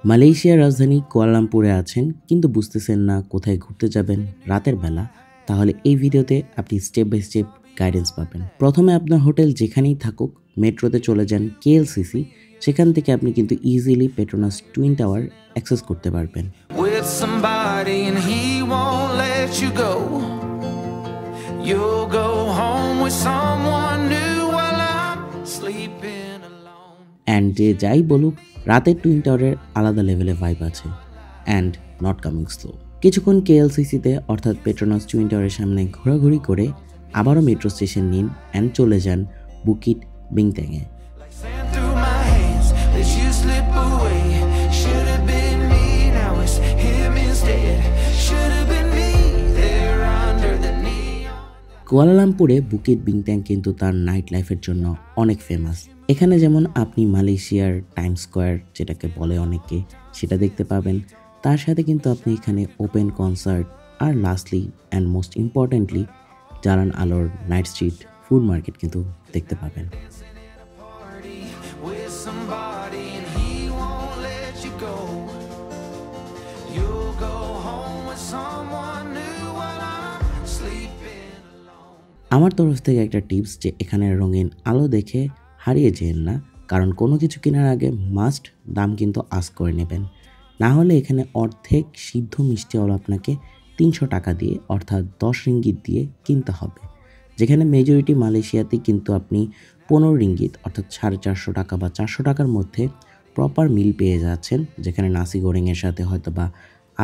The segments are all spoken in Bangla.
মালয়েশিয়ার রাজধানী কুয়ালালামপুরে আছেন কিন্তু বুঝতেছেন না কোথায় ঘুরতে যাবেন রাতের বেলা, তাহলে এই ভিডিওতে আপনি স্টেপ বাই স্টেপ গাইডেন্স পাবেন। প্রথমে আপনার হোটেল যেখানেই থাকুক মেট্রোতে চলে যান KLCC, সেখান থেকে আপনি কিন্তু easily Petronas twin tower access করতে পারবেন। অ্যান্ড যে যাই বলুক, রাতের টুইন টাওয়ারের আলাদা লেভেলে ভাইব আছে অ্যান্ড নট কামিং স্লো। কিছুক্ষণ KLCC-তে অর্থাৎ পেট্রোনাস টুইন টাওয়ারের সামনে ঘোরাঘুরি করে আবারও মেট্রো স্টেশন নিন অ্যান্ড চলে যান বুকিট বিংট্যাংয়ে। কুয়ালালামপুরে বুকিট বিংট্যাং কিন্তু তার নাইট লাইফের জন্য অনেক ফেমাস। এখানে যেমন আপনি মালয়েশিয়ার টাইম স্কোয়ার যেটাকে বলে অনেকে, সেটা দেখতে পাবেন। তার সাথে কিন্তু আপনি এখানে ওপেন কনসার্ট আর লাস্টলি অ্যান্ড মোস্ট ইম্পর্টেন্টলি জালান আলোর নাইট স্ট্রিট ফুড মার্কেট কিন্তু দেখতে পাবেন। আমার তরফ থেকে একটা টিপস যে এখানের রঙিন আলো দেখে হারিয়ে যেন না, কারণ কোনো কিছু কেনার আগে মাস্ট দাম কিন্তু আস্ক করে নেবেন, না হলে এখানে অর্ধেক সিদ্ধ মিষ্টি আলু আপনাকে 300 টাকা দিয়ে অর্থাৎ 10 রিঙ্গিত দিয়ে কিনতে হবে, যেখানে মেজরিটি মালয়েশিয়াতে কিন্তু আপনি 15 রিঙ্গিত অর্থাৎ 450 টাকা বা 400 টাকার মধ্যে প্রপার মিল পেয়ে যাচ্ছেন, যেখানে নাসি গোরেংয়ের সাথে হয়তো বা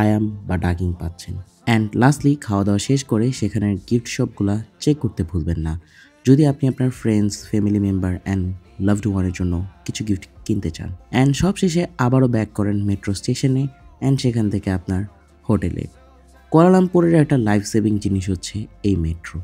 আয়াম বা ডাকিং পাচ্ছেন। অ্যান্ড লাস্টলি খাওয়া দাওয়া শেষ করে সেখানের গিফট শপগুলো চেক করতে ভুলবেন না, যদি আপনি আপনার friends, family member and loved ওয়ানের জন্য কিছু গিফট কিনতে চান। অ্যান্ড সবশেষে আবারও ব্যাক করেন মেট্রো স্টেশনে অ্যান্ড সেখান থেকে আপনার হোটেলে। কুয়ালালামপুরের একটা লাইফ সেভিং জিনিস হচ্ছে এই মেট্রো।